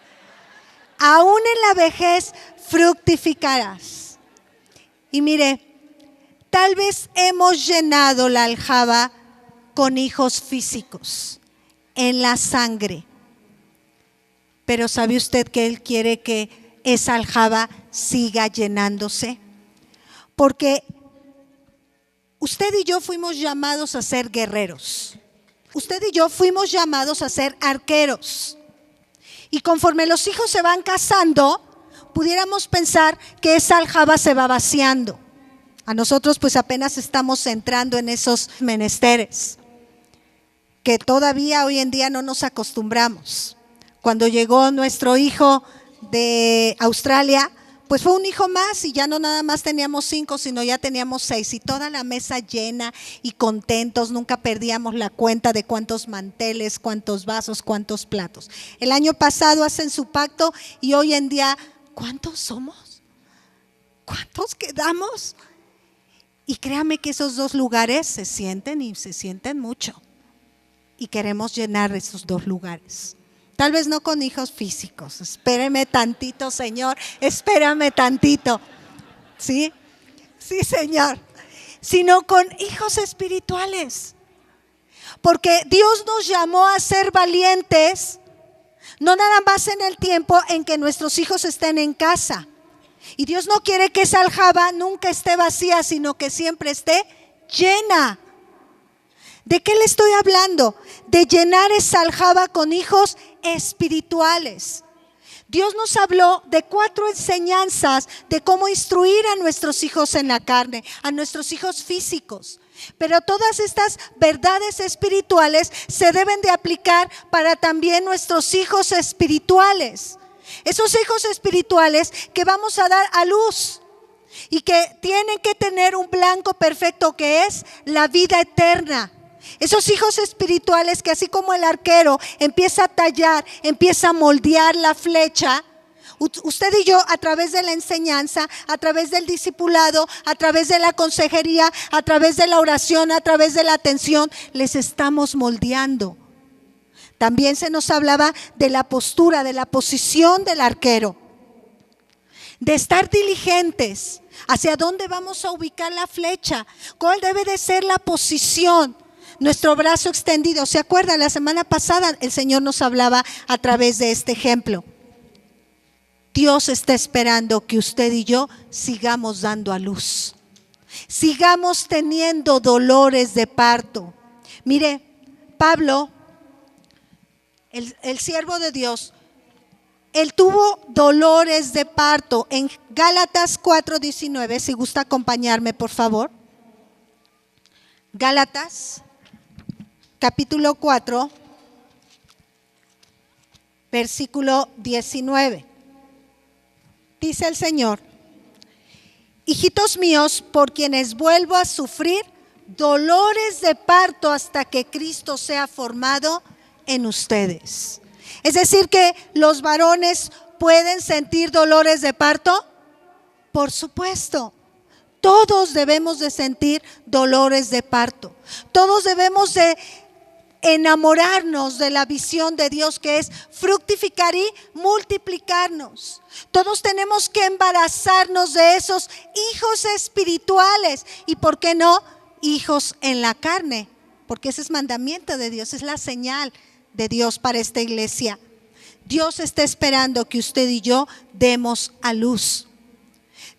Speaker 1: Aún en la vejez fructificarás. Y mire, tal vez hemos llenado la aljaba con hijos físicos, en la sangre. Pero ¿sabe usted que Él quiere que esa aljaba siga llenándose? Porque usted y yo fuimos llamados a ser guerreros. Usted y yo fuimos llamados a ser arqueros. Y conforme los hijos se van casando, pudiéramos pensar que esa aljaba se va vaciando. A nosotros pues apenas estamos entrando en esos menesteres, que todavía hoy en día no nos acostumbramos. Cuando llegó nuestro hijo de Australia, pues fue un hijo más y ya no nada más teníamos 5, sino ya teníamos 6 y toda la mesa llena y contentos, nunca perdíamos la cuenta de cuántos manteles, cuántos vasos, cuántos platos. El año pasado hacen su pacto y hoy en día, ¿cuántos somos? ¿Cuántos quedamos? Y créame que esos 2 lugares se sienten y se sienten mucho. Y queremos llenar esos 2 lugares. Tal vez no con hijos físicos. Espéreme tantito, Señor. Espérame tantito. ¿Sí? Sí, Señor. Sino con hijos espirituales. Porque Dios nos llamó a ser valientes. No nada más en el tiempo en que nuestros hijos estén en casa. Y Dios no quiere que esa aljaba nunca esté vacía, sino que siempre esté llena. ¿De qué le estoy hablando? De llenar esa aljaba con hijos espirituales. Dios nos habló de 4 enseñanzas de cómo instruir a nuestros hijos en la carne, a nuestros hijos físicos. Pero todas estas verdades espirituales se deben de aplicar para también nuestros hijos espirituales. Esos hijos espirituales que vamos a dar a luz y que tienen que tener un blanco perfecto que es la vida eterna. Esos hijos espirituales que así como el arquero empieza a tallar, empieza a moldear la flecha, usted y yo a través de la enseñanza, a través del discipulado, a través de la consejería, a través de la oración, a través de la atención, les estamos moldeando. También se nos hablaba de la postura, de la posición del arquero, de estar diligentes, hacia dónde vamos a ubicar la flecha, cuál debe de ser la posición. Nuestro brazo extendido, ¿se acuerdan? La semana pasada el Señor nos hablaba a través de este ejemplo. Dios está esperando que usted y yo sigamos dando a luz, sigamos teniendo dolores de parto. Mire, Pablo, el siervo de Dios, Él tuvo dolores de parto. En Gálatas 4:19, si gusta acompañarme, por favor. Gálatas, capítulo 4, versículo 19. Dice el Señor: hijitos míos, por quienes vuelvo a sufrir dolores de parto hasta que Cristo sea formado en ustedes. Es decir, que los varones pueden sentir dolores de parto. Por supuesto, todos debemos de sentir dolores de parto. Todos debemos de enamorarnos de la visión de Dios, que es fructificar y multiplicarnos. Todos tenemos que embarazarnos de esos hijos espirituales y, ¿por qué no?, hijos en la carne, porque ese es mandamiento de Dios, es la señal de Dios para esta iglesia. Dios está esperando que usted y yo demos a luz.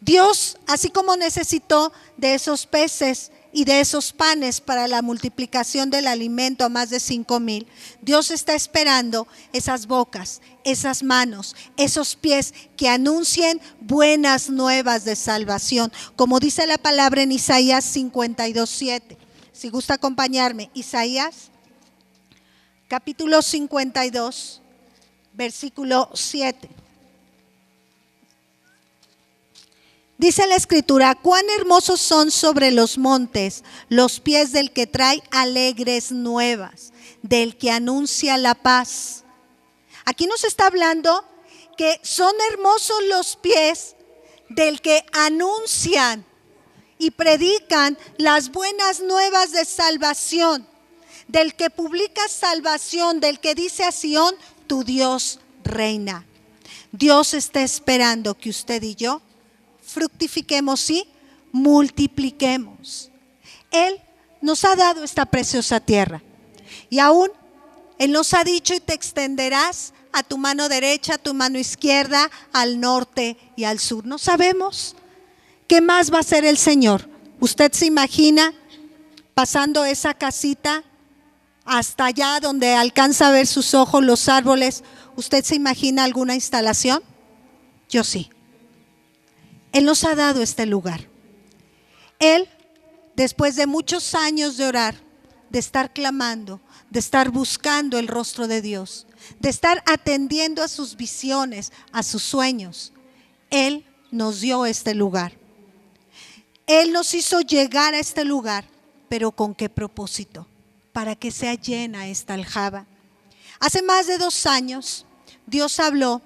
Speaker 1: Dios, así como necesitó de esos peces y de esos panes para la multiplicación del alimento a más de 5,000, Dios está esperando esas bocas, esas manos, esos pies que anuncien buenas nuevas de salvación, como dice la palabra en Isaías 52:7. Si gusta acompañarme, Isaías capítulo 52, versículo 7. Dice la Escritura: cuán hermosos son sobre los montes los pies del que trae alegres nuevas, del que anuncia la paz. Aquí nos está hablando que son hermosos los pies del que anuncian y predican las buenas nuevas de salvación, del que publica salvación, del que dice a Sión: tu Dios reina. Dios está esperando que usted y yo fructifiquemos y multipliquemos. Él nos ha dado esta preciosa tierra y aún Él nos ha dicho: y te extenderás a tu mano derecha, a tu mano izquierda, al norte y al sur. No sabemos qué más va a hacer el Señor. ¿Usted se imagina pasando esa casita hasta allá donde alcanza a ver sus ojos los árboles? ¿Usted se imagina alguna instalación? Yo sí. Él nos ha dado este lugar. Él, después de muchos años de orar, de estar clamando, de estar buscando el rostro de Dios, de estar atendiendo a sus visiones, a sus sueños, Él nos dio este lugar. Él nos hizo llegar a este lugar, pero ¿con qué propósito? Para que sea llena esta aljaba. Hace más de 2 años, Dios habló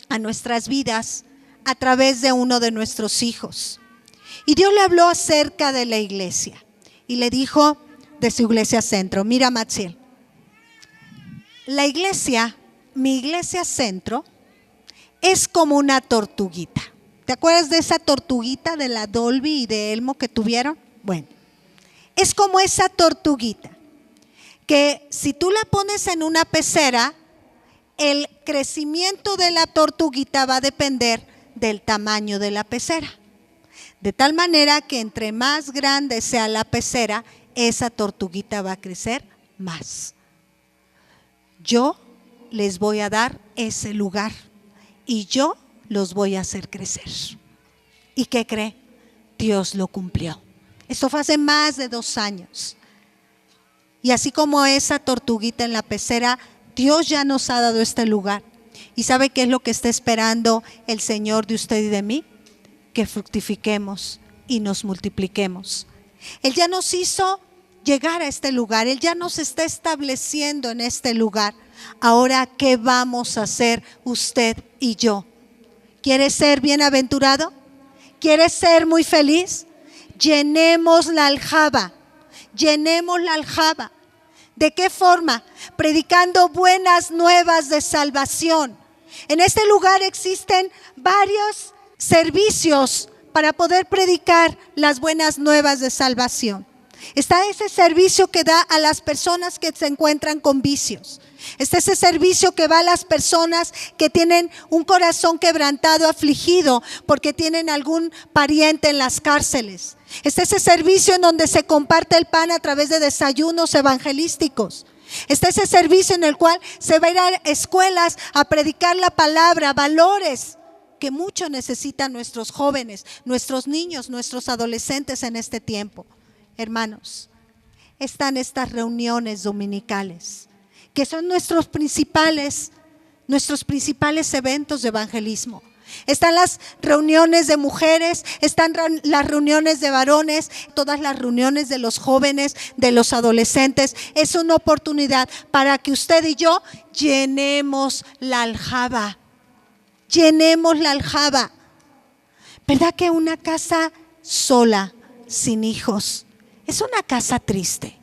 Speaker 1: a nuestras vidas a través de uno de nuestros hijos. Y Dios le habló acerca de la iglesia y le dijo de su iglesia centro: mira, Matsiel, la iglesia, mi iglesia centro, es como una tortuguita. ¿Te acuerdas de esa tortuguita de la Dolby y de Elmo que tuvieron? Bueno, es como esa tortuguita que si tú la pones en una pecera, el crecimiento de la tortuguita va a depender del tamaño de la pecera. De tal manera que entre más grande sea la pecera, esa tortuguita va a crecer más. Yo les voy a dar ese lugar y yo los voy a hacer crecer. ¿Y qué cree? Dios lo cumplió. Esto fue hace más de 2 años. Y así como esa tortuguita en la pecera, Dios ya nos ha dado este lugar. ¿Y sabe qué es lo que está esperando el Señor de usted y de mí? Que fructifiquemos y nos multipliquemos. Él ya nos hizo llegar a este lugar. Él ya nos está estableciendo en este lugar. Ahora, ¿qué vamos a hacer usted y yo? ¿Quiere ser bienaventurado? ¿Quiere ser muy feliz? Llenemos la aljaba. Llenemos la aljaba. ¿De qué forma? Predicando buenas nuevas de salvación. En este lugar existen varios servicios para poder predicar las buenas nuevas de salvación. Está ese servicio que da a las personas que se encuentran con vicios. Está ese servicio que va a las personas que tienen un corazón quebrantado, afligido, porque tienen algún pariente en las cárceles. Está ese servicio en donde se comparte el pan a través de desayunos evangelísticos. Está ese servicio en el cual se va a ir a escuelas a predicar la palabra, valores que mucho necesitan nuestros jóvenes, nuestros niños, nuestros adolescentes en este tiempo. Hermanos, están estas reuniones dominicales, que son nuestros principales eventos de evangelismo. Están las reuniones de mujeres, están las reuniones de varones, todas las reuniones de los jóvenes, de los adolescentes. Es una oportunidad para que usted y yo llenemos la aljaba. Llenemos la aljaba. ¿Verdad que una casa sola, sin hijos, es una casa triste?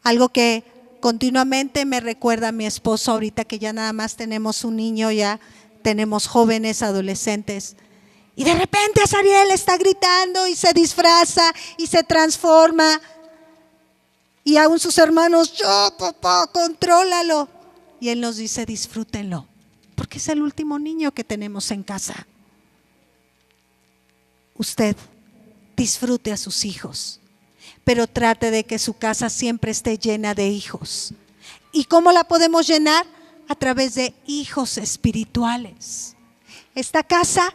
Speaker 1: Algo que continuamente me recuerda a mi esposo ahorita que ya nada más tenemos un niño, ya tenemos jóvenes, adolescentes. Y de repente Azariel está gritando y se disfraza y se transforma. Y aún sus hermanos, yo papá, contrólalo. Y él nos dice, disfrútenlo, porque es el último niño que tenemos en casa. Usted disfrute a sus hijos, pero trate de que su casa siempre esté llena de hijos. ¿Y cómo la podemos llenar? A través de hijos espirituales. Esta casa,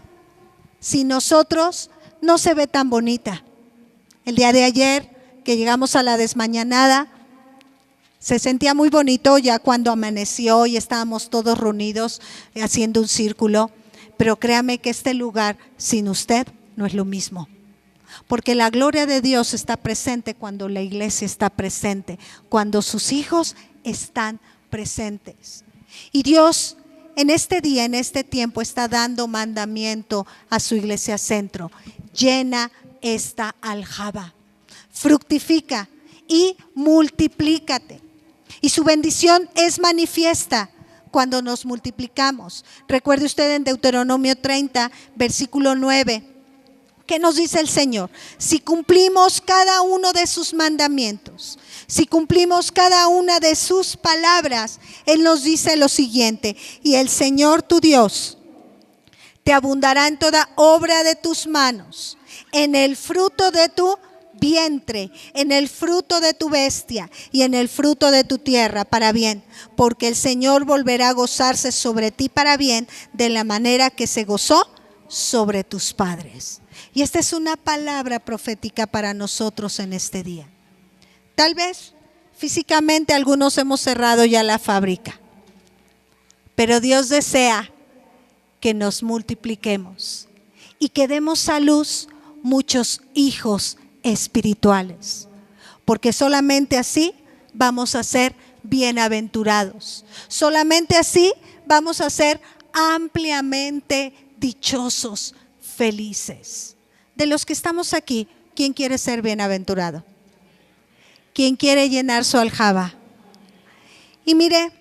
Speaker 1: sin nosotros, no se ve tan bonita. El día de ayer, que llegamos a la desmañanada, se sentía muy bonito ya cuando amaneció y estábamos todos reunidos haciendo un círculo. Pero créame que este lugar, sin usted, no es lo mismo. Porque la gloria de Dios está presente cuando la iglesia está presente, cuando sus hijos están presentes. Y Dios en este día, en este tiempo, está dando mandamiento a su iglesia centro. Llena esta aljaba, fructifica y multiplícate. Y su bendición es manifiesta cuando nos multiplicamos. Recuerde usted en Deuteronomio 30, versículo 9. ¿Qué nos dice el Señor? Si cumplimos cada uno de sus mandamientos, si cumplimos cada una de sus palabras, Él nos dice lo siguiente: y el Señor tu Dios te abundará en toda obra de tus manos, en el fruto de tu vientre, en el fruto de tu bestia y en el fruto de tu tierra para bien, porque el Señor volverá a gozarse sobre ti para bien, de la manera que se gozó sobre tus padres. Y esta es una palabra profética para nosotros en este día. Tal vez físicamente algunos hemos cerrado ya la fábrica, pero Dios desea que nos multipliquemos y que demos a luz muchos hijos espirituales, porque solamente así vamos a ser bienaventurados, solamente así vamos a ser ampliamente dichosos, felices. De los que estamos aquí, ¿quién quiere ser bienaventurado? ¿Quién quiere llenar su aljaba? Y mire,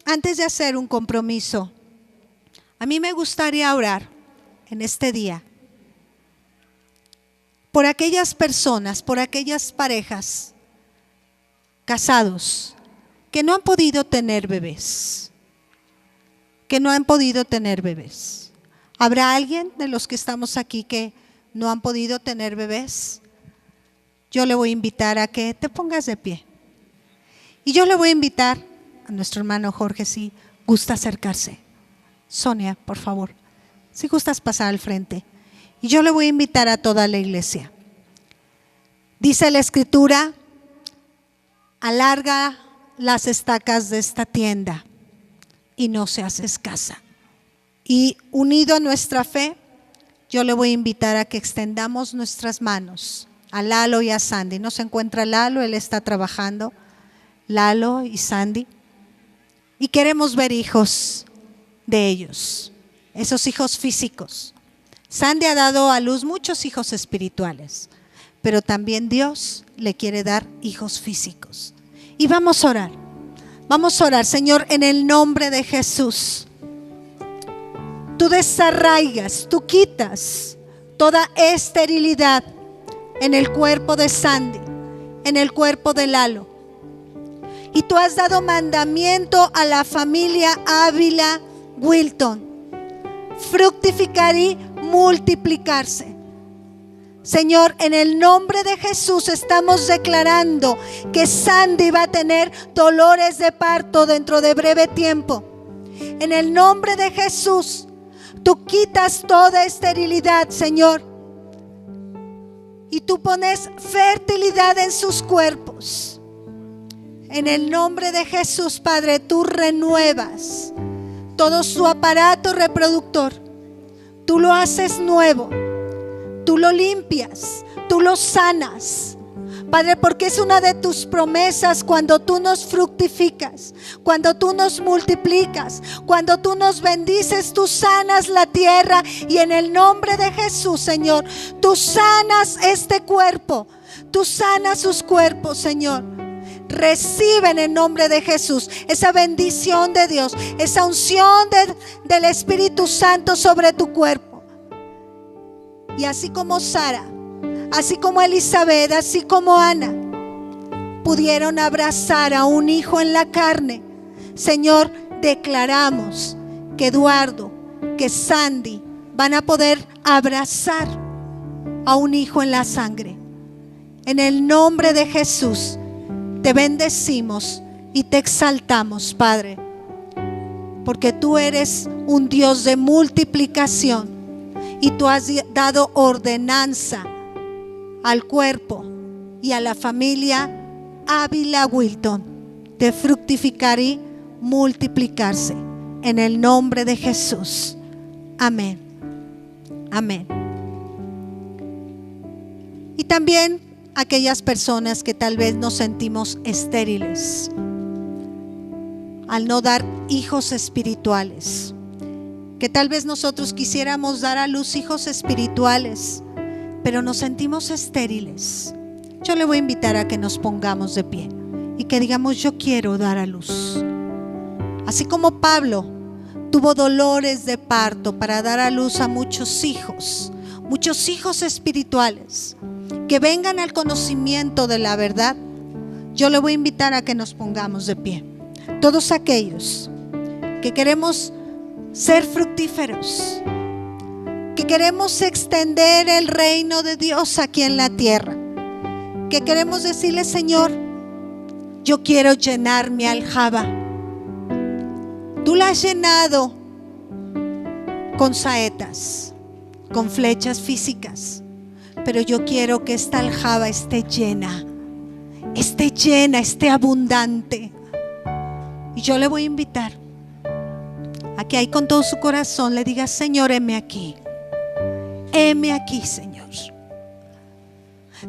Speaker 1: antes de hacer un compromiso, a mí me gustaría orar en este día por aquellas personas, por aquellas parejas, casados, que no han podido tener bebés, ¿Habrá alguien de los que estamos aquí que no han podido tener bebés? Yo le voy a invitar a que te pongas de pie. Y yo le voy a invitar a nuestro hermano Jorge, si gusta acercarse. Sonia, por favor, si gustas pasar al frente. Y yo le voy a invitar a toda la iglesia. Dice la Escritura: alarga las estacas de esta tienda y no seas escasa. Y unido a nuestra fe, yo le voy a invitar a que extendamos nuestras manos a Lalo y a Sandy. No se encuentra Lalo, él está trabajando. Lalo y Sandy. Y queremos ver hijos de ellos, esos hijos físicos. Sandy ha dado a luz muchos hijos espirituales, pero también Dios le quiere dar hijos físicos. Y vamos a orar, Señor, en el nombre de Jesús. Tú desarraigas, tú quitas toda esterilidad en el cuerpo de Sandy, en el cuerpo de Lalo. Y tú has dado mandamiento a la familia Ávila Wilton: fructificar y multiplicarse. Señor, en el nombre de Jesús estamos declarando que Sandy va a tener dolores de parto dentro de breve tiempo. En el nombre de Jesús, tú quitas toda esterilidad, Señor, y tú pones fertilidad en sus cuerpos. En el nombre de Jesús, Padre, tú renuevas todo su aparato reproductor. Tú lo haces nuevo. Tú lo limpias, tú lo sanas, Padre, porque es una de tus promesas cuando tú nos fructificas, cuando tú nos multiplicas, cuando tú nos bendices, tú sanas la tierra. Y en el nombre de Jesús, Señor, tú sanas este cuerpo, tú sanas sus cuerpos, Señor. Recibe en el nombre de Jesús esa bendición de Dios, esa unción del Espíritu Santo sobre tu cuerpo. Y así como Sara, así como Elizabeth, así como Ana pudieron abrazar a un hijo en la carne, Señor, declaramos que Eduardo, que Sandy van a poder abrazar a un hijo en la sangre. En el nombre de Jesús te bendecimos y te exaltamos, Padre, porque tú eres un Dios de multiplicación. Y tú has dado ordenanza al cuerpo y a la familia Ávila Wilton de fructificar y multiplicarse. En el nombre de Jesús. Amén. Amén. Y también aquellas personas que tal vez nos sentimos estériles al no dar hijos espirituales. Que tal vez nosotros quisiéramos dar a luz hijos espirituales, pero nos sentimos estériles. Yo le voy a invitar a que nos pongamos de pie y que digamos: yo quiero dar a luz. Así como Pablo tuvo dolores de parto para dar a luz a muchos hijos espirituales que vengan al conocimiento de la verdad, yo le voy a invitar a que nos pongamos de pie. Todos aquellos que queremos ser fructíferos, que queremos extender el reino de Dios aquí en la tierra, que queremos decirle: Señor, yo quiero llenar mi aljaba. Tú la has llenado con saetas, con flechas físicas, pero yo quiero que esta aljaba esté llena, esté abundante. Y yo le voy a invitar a que ahí con todo su corazón le diga: Señor, heme aquí, Señor.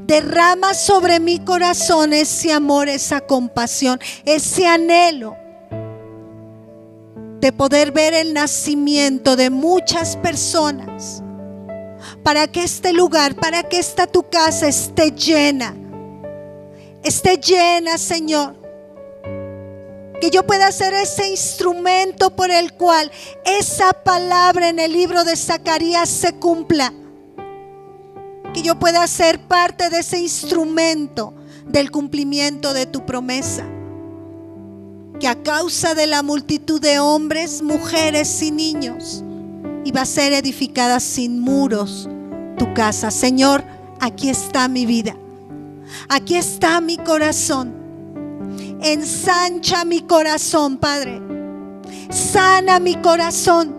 Speaker 1: Derrama sobre mi corazón ese amor, esa compasión, ese anhelo de poder ver el nacimiento de muchas personas, para que este lugar, para que esta tu casa esté llena, Señor. Que yo pueda ser ese instrumento por el cual esa palabra en el libro de Zacarías se cumpla. Que yo pueda ser parte de ese instrumento del cumplimiento de tu promesa. Que a causa de la multitud de hombres, mujeres y niños, iba a ser edificada sin muros tu casa. Señor, aquí está mi vida. Aquí está mi corazón. Ensancha mi corazón, Padre. Sana mi corazón.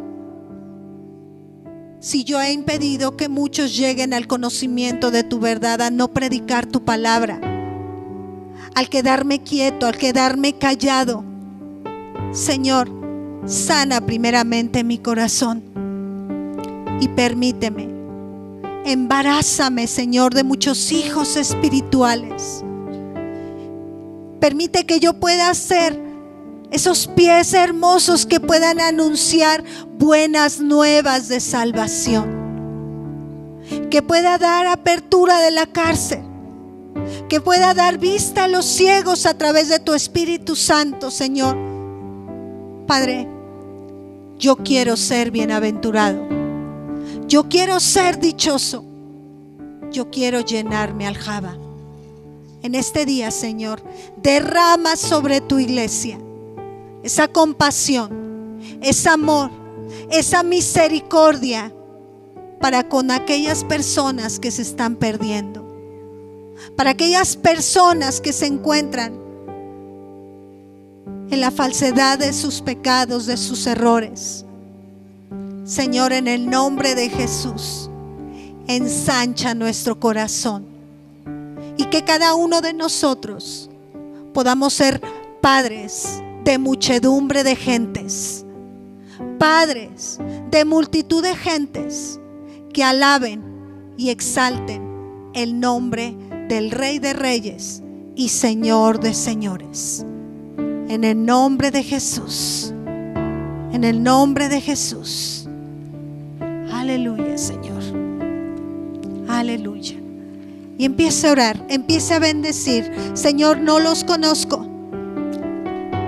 Speaker 1: Si yo he impedido que muchos lleguen al conocimiento de tu verdad, a no predicar tu palabra, al quedarme quieto, al quedarme callado, Señor, sana primeramente mi corazón y permíteme, embarázame, Señor, de muchos hijos espirituales. Permite que yo pueda ser esos pies hermosos que puedan anunciar buenas nuevas de salvación. Que pueda dar apertura de la cárcel. Que pueda dar vista a los ciegos a través de tu Espíritu Santo, Señor. Padre, yo quiero ser bienaventurado. Yo quiero ser dichoso. Yo quiero llenar mi aljaba. En este día, Señor, derrama sobre tu iglesia esa compasión, ese amor, esa misericordia para con aquellas personas que se están perdiendo, para aquellas personas que se encuentran en la falsedad de sus pecados, de sus errores. Señor, en el nombre de Jesús, ensancha nuestro corazón y que cada uno de nosotros podamos ser padres de muchedumbre de gentes, padres de multitud de gentes que alaben y exalten el nombre del Rey de Reyes y Señor de Señores. En el nombre de Jesús, en el nombre de Jesús. Aleluya, Señor. Aleluya. Y empiece a orar, empiece a bendecir. Señor, no los conozco,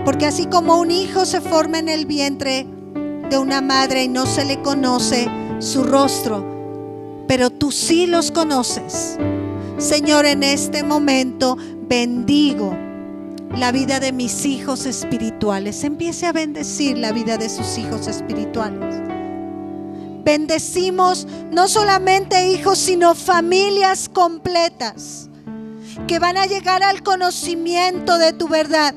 Speaker 1: porque así como un hijo se forma en el vientre de una madre y no se le conoce su rostro, pero tú sí los conoces. Señor, en este momento bendigo la vida de mis hijos espirituales. Empiece a bendecir la vida de sus hijos espirituales. Bendecimos no solamente hijos, sino familias completas que van a llegar al conocimiento de tu verdad.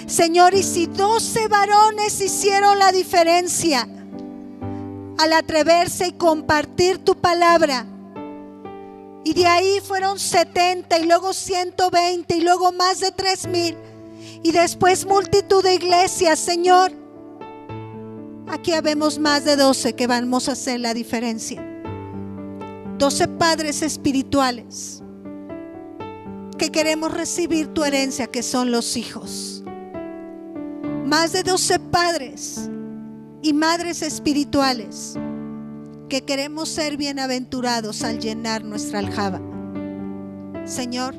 Speaker 1: Señor, y si 12 varones hicieron la diferencia al atreverse y compartir tu palabra, y de ahí fueron 70 y luego 120 y luego más de 3,000 y después multitud de iglesias, Señor, aquí habemos más de 12 que vamos a hacer la diferencia. 12 padres espirituales que queremos recibir tu herencia, que son los hijos. Más de 12 padres y madres espirituales que queremos ser bienaventurados al llenar nuestra aljaba. Señor,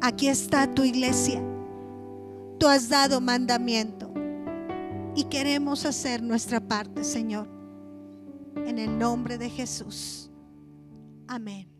Speaker 1: aquí está tu iglesia. Tú has dado mandamiento y queremos hacer nuestra parte, Señor. En el nombre de Jesús. Amén.